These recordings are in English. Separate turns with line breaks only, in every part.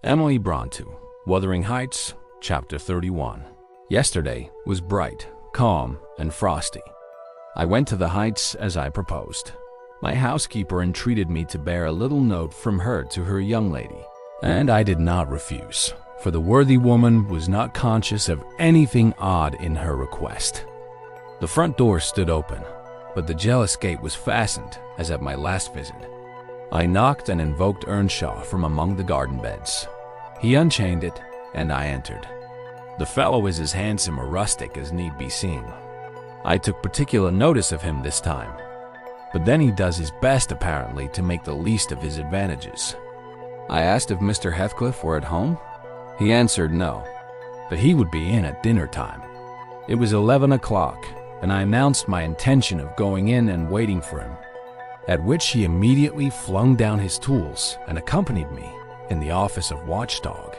Emily Brontë, Wuthering Heights, Chapter 31. Yesterday was bright, calm, and frosty. I went to the Heights as I proposed. My housekeeper entreated me to bear a little note from her to her young lady, and I did not refuse, for the worthy woman was not conscious of anything odd in her request. The front door stood open, but the jealous gate was fastened as at my last visit. I knocked and invoked Earnshaw from among the garden beds. He unchained it, and I entered. The fellow is as handsome a rustic as need be seen. I took particular notice of him this time, but then he does his best apparently to make the least of his advantages. I asked if Mr. Heathcliff were at home. He answered no, but he would be in at dinner time. It was 11 o'clock, and I announced my intention of going in and waiting for him, at which he immediately flung down his tools and accompanied me in the office of watchdog,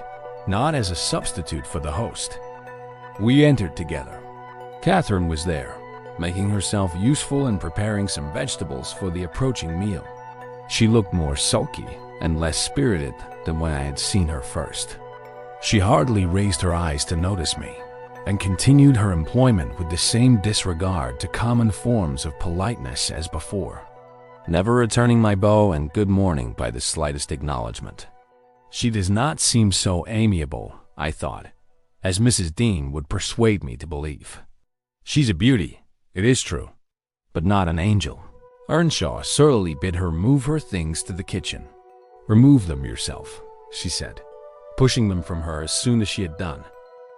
not as a substitute for the host. We entered together. Catherine was there, making herself useful and preparing some vegetables for the approaching meal. She looked more sulky and less spirited than when I had seen her first. She hardly raised her eyes to notice me, and continued her employment with the same disregard to common forms of politeness as before, never returning my bow and good morning by the slightest acknowledgement. She does not seem so amiable, I thought, as Mrs. Dean would persuade me to believe. She's a beauty, it is true, but not an angel. Earnshaw surlily bid her move her things to the kitchen. "Remove them yourself," she said, pushing them from her as soon as she had done,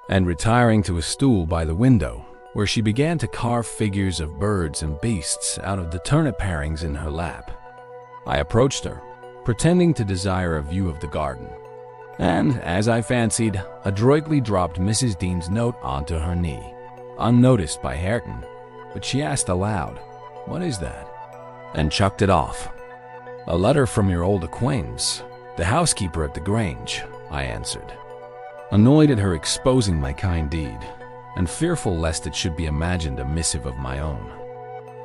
and retiring to a stool by the window, where she began to carve figures of birds and beasts out of the turnip parings in her lap. I approached her, pretending to desire a view of the garden, and, as I fancied, adroitly dropped Mrs. Dean's note onto her knee, unnoticed by Hareton, but she asked aloud, "What is that?" and chucked it off. "A letter from your old acquaintance, the housekeeper at the Grange," I answered, annoyed at her exposing my kind deed, and fearful lest it should be imagined a missive of my own.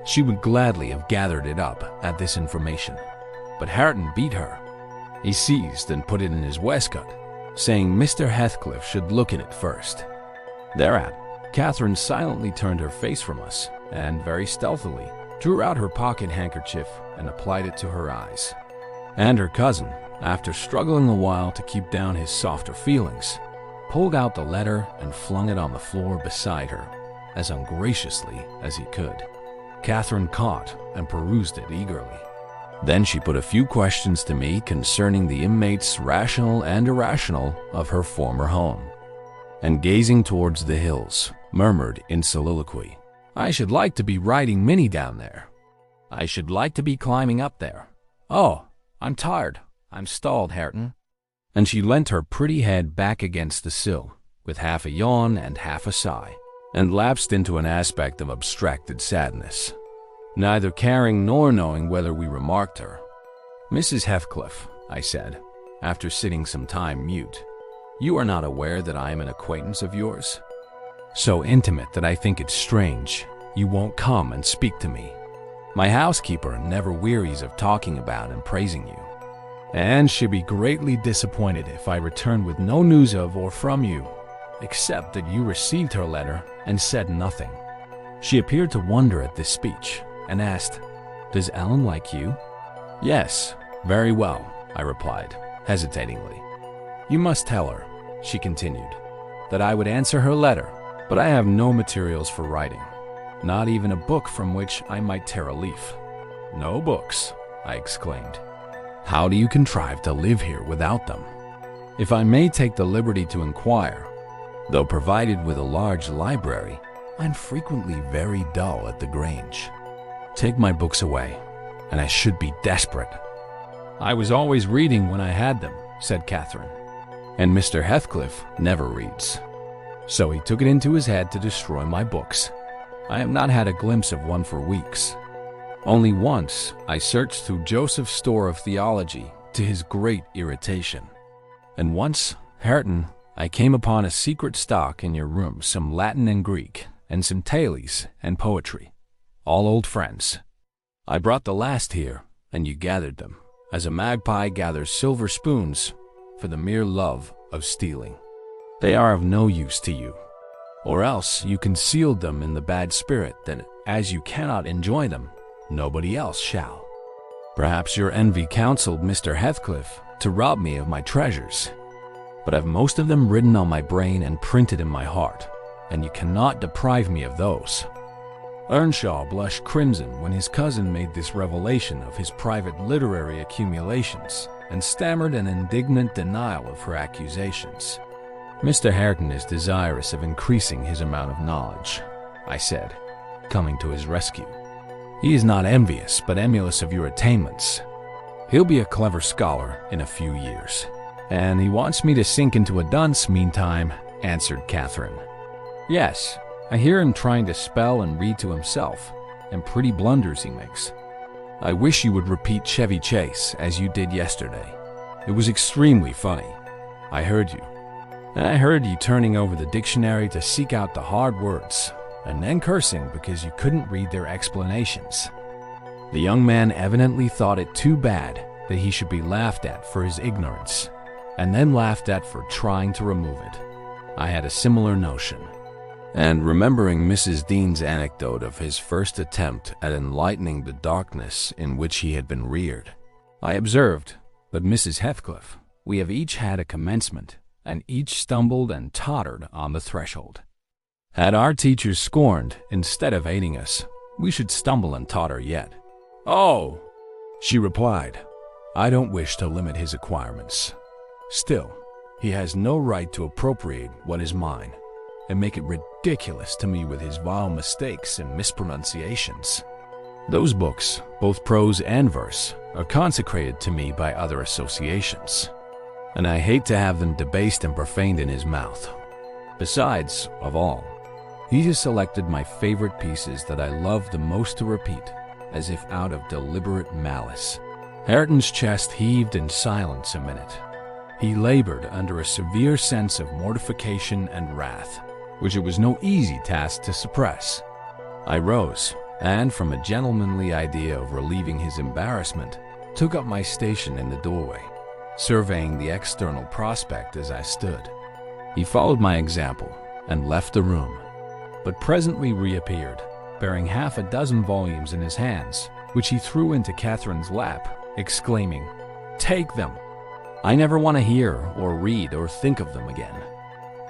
She would gladly have gathered it up at this information, but Hareton beat her. He seized and put it in his waistcoat, saying Mr. Heathcliff should look at it first. Thereat, Catherine silently turned her face from us, and very stealthily drew out her pocket handkerchief and applied it to her eyes. And her cousin, after struggling a while to keep down his softer feelings, pulled out the letter and flung it on the floor beside her, as ungraciously as he could. Catherine caught and perused it eagerly. Then she put a few questions to me concerning the inmates, rational and irrational, of her former home, and gazing towards the hills, murmured in soliloquy, "I should like to be riding Minnie down there. I should like to be climbing up there. Oh, I'm tired. I'm stalled, Hareton." And she leant her pretty head back against the sill, with half a yawn and half a sigh, and lapsed into an aspect of abstracted sadness, neither caring nor knowing whether we remarked her. "Mrs. Heathcliff," I said, after sitting some time mute, "you are not aware that I am an acquaintance of yours? So intimate that I think it strange you won't come and speak to me. My housekeeper never wearies of talking about and praising you, and she'd be greatly disappointed if I return with no news of or from you, except that you received her letter and said nothing." She appeared to wonder at this speech, and asked, "Does Ellen like you?" "Yes, very well," I replied, hesitatingly. "You must tell her," she continued, "that I would answer her letter, but I have no materials for writing, not even a book from which I might tear a leaf." "No books?" I exclaimed. "How do you contrive to live here without them? If I may take the liberty to inquire, though provided with a large library, I'm frequently very dull at the Grange. Take my books away, and I should be desperate." "I was always reading when I had them," said Catherine, "and Mr. Heathcliff never reads. So he took it into his head to destroy my books. I have not had a glimpse of one for weeks. Only once I searched through Joseph's store of theology, to his great irritation. And once, Hareton, I came upon a secret stock in your room, some Latin and Greek, and some tales and poetry, all old friends. I brought the last here, and you gathered them, as a magpie gathers silver spoons, for the mere love of stealing. They are of no use to you. Or else you concealed them in the bad spirit that, as you cannot enjoy them, nobody else shall. Perhaps your envy counseled Mr. Heathcliff to rob me of my treasures, but I've most of them written on my brain and printed in my heart, and you cannot deprive me of those. Earnshaw blushed crimson when his cousin made this revelation of his private literary accumulations and stammered an indignant denial of her accusations. Mr. Hareton is desirous of increasing his amount of knowledge, I said, coming to his rescue. He is not envious, but emulous of your attainments. He'll be a clever scholar in a few years, and he wants me to sink into a dunce meantime, answered Catherine. Yes, I hear him trying to spell and read to himself, and pretty blunders he makes. I wish you would repeat Chevy Chase as you did yesterday. It was extremely funny. I heard you. And I heard you turning over the dictionary to seek out the hard words, and then cursing because you couldn't read their explanations. The young man evidently thought it too bad that he should be laughed at for his ignorance, and then laughed at for trying to remove it. I had a similar notion. And remembering Mrs. Dean's anecdote of his first attempt at enlightening the darkness in which he had been reared, I observed, "But Mrs. Heathcliff, we have each had a commencement, and each stumbled and tottered on the threshold. Had our teachers scorned instead of aiding us, we should stumble and totter yet." "Oh," she replied, "I don't wish to limit his acquirements. Still, he has no right to appropriate what is mine, and make it ridiculous to me with his vile mistakes and mispronunciations. Those books, both prose and verse, are consecrated to me by other associations, and I hate to have them debased and profaned in his mouth. Besides, of all, he has selected my favorite pieces that I love the most to repeat, as if out of deliberate malice." Hareton's chest heaved in silence a minute. He labored under a severe sense of mortification and wrath, which it was no easy task to suppress. I rose, and from a gentlemanly idea of relieving his embarrassment, took up my station in the doorway, surveying the external prospect as I stood. He followed my example and left the room, but presently reappeared, bearing half a dozen volumes in his hands, which he threw into Catherine's lap, exclaiming, "Take them! I never want to hear or read or think of them again."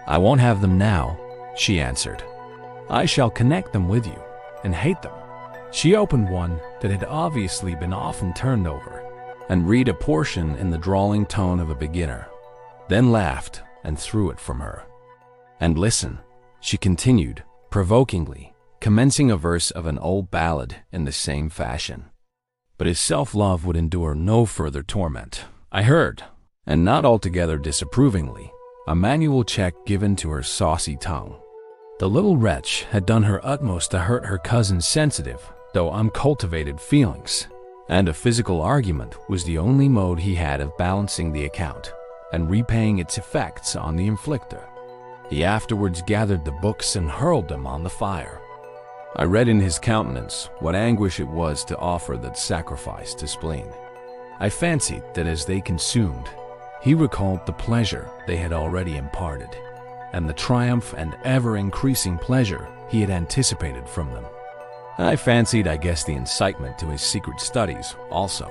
"I won't have them now," she answered. "I shall connect them with you, and hate them." She opened one that had obviously been often turned over, and read a portion in the drawling tone of a beginner, then laughed and threw it from her. "And listen," she continued, provokingly, commencing a verse of an old ballad in the same fashion. But his self-love would endure no further torment. I heard, and not altogether disapprovingly, a manual check given to her saucy tongue. The little wretch had done her utmost to hurt her cousin's sensitive, though uncultivated feelings, and a physical argument was the only mode he had of balancing the account and repaying its effects on the inflictor. He afterwards gathered the books and hurled them on the fire. I read in his countenance what anguish it was to offer that sacrifice to spleen. I fancied that as they consumed, he recalled the pleasure they had already imparted, and the triumph and ever-increasing pleasure he had anticipated from them. I fancied I guessed the incitement to his secret studies also.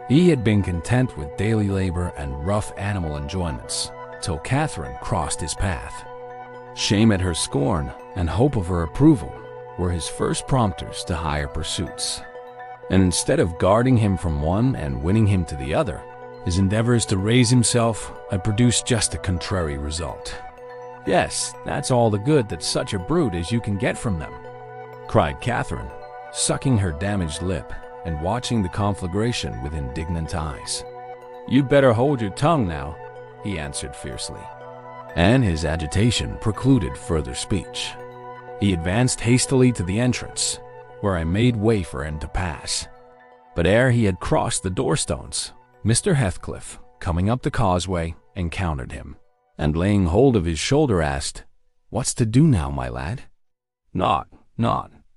He had been content with daily labor and rough animal enjoyments, till Catherine crossed his path. Shame at her scorn and hope of her approval were his first prompters to higher pursuits. And instead of guarding him from one and winning him to the other, his endeavors to raise himself had produced just a contrary result. "Yes, that's all the good that such a brute as you can get from them," cried Catherine, sucking her damaged lip and watching the conflagration with indignant eyes. "You'd better hold your tongue now," he answered fiercely, and his agitation precluded further speech. He advanced hastily to the entrance, where I made way for him to pass. But ere he had crossed the doorstones, Mr. Heathcliff, coming up the causeway, encountered him, and laying hold of his shoulder asked, "What's to do now, my lad?" Naught,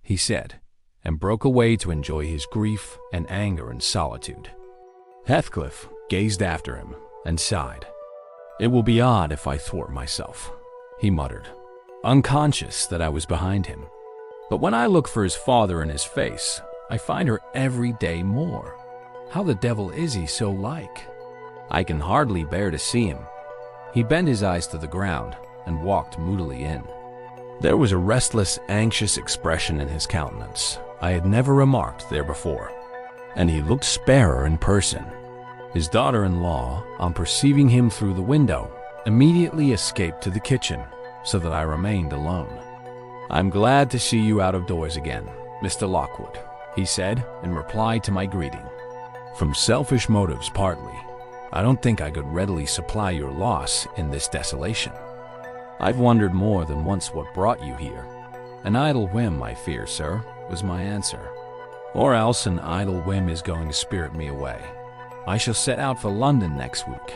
he said, and broke away to enjoy his grief and anger in solitude. Heathcliff gazed after him and sighed. "It will be odd if I thwart myself," he muttered, unconscious that I was behind him. "But when I look for his father in his face, I find her every day more. How the devil is he so like? I can hardly bear to see him." He bent his eyes to the ground and walked moodily in. There was a restless, anxious expression in his countenance I had never remarked there before, and he looked sparer in person. His daughter-in-law, on perceiving him through the window, immediately escaped to the kitchen, so that I remained alone. "I'm glad to see you out of doors again, Mr. Lockwood," he said in reply to my greeting. "From selfish motives partly, I don't think I could readily supply your loss in this desolation. I've wondered more than once what brought you here." "An idle whim, I fear, sir," was my answer. "Or else an idle whim is going to spirit me away. I shall set out for London next week,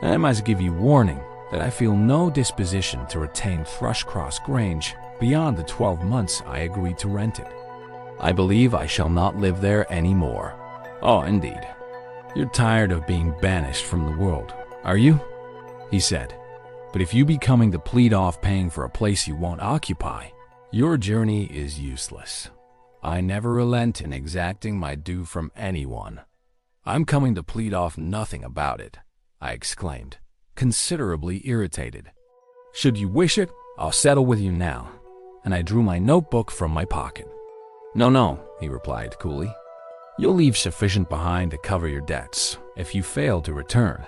and I must give you warning that I feel no disposition to retain Thrushcross Grange beyond the 12 months I agreed to rent it. I believe I shall not live there any more." "Oh, indeed. You're tired of being banished from the world, are you?" he said. "But if you be coming to plead off paying for a place you won't occupy, your journey is useless. I never relent in exacting my due from anyone." "I'm coming to plead off nothing about it," I exclaimed, considerably irritated. "Should you wish it, I'll settle with you now," and I drew my notebook from my pocket. No, he replied coolly. "You'll leave sufficient behind to cover your debts if you fail to return.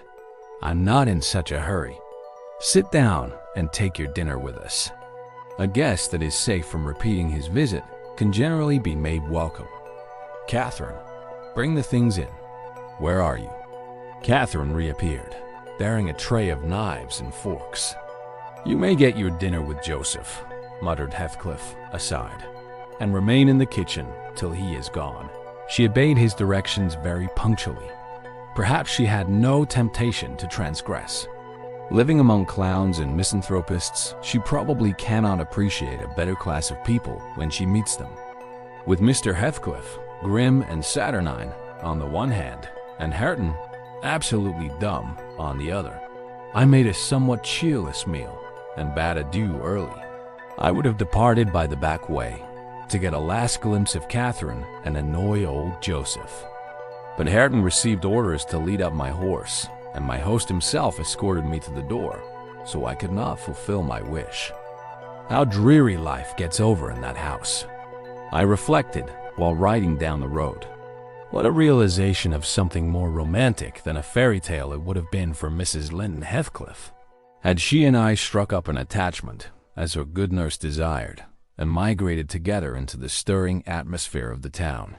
I'm not in such a hurry. Sit down and take your dinner with us. A guest that is safe from repeating his visit can generally be made welcome. Catherine, bring the things in. Where are you?" Catherine reappeared, bearing a tray of knives and forks. "You may get your dinner with Joseph," muttered Heathcliff aside, "and remain in the kitchen till he is gone." She obeyed his directions very punctually. Perhaps she had no temptation to transgress. Living among clowns and misanthropists, she probably cannot appreciate a better class of people when she meets them. With Mr. Heathcliff, grim and saturnine on the one hand, and Hareton, absolutely dumb, on the other, I made a somewhat cheerless meal and bade adieu early. I would have departed by the back way to get a last glimpse of Catherine and annoy old Joseph. But Hareton received orders to lead up my horse, and my host himself escorted me to the door, so I could not fulfill my wish. How dreary life gets over in that house, I reflected while riding down the road. What a realization of something more romantic than a fairy tale it would have been for Mrs. Linton Heathcliff, had she and I struck up an attachment, as her good nurse desired, and migrated together into the stirring atmosphere of the town.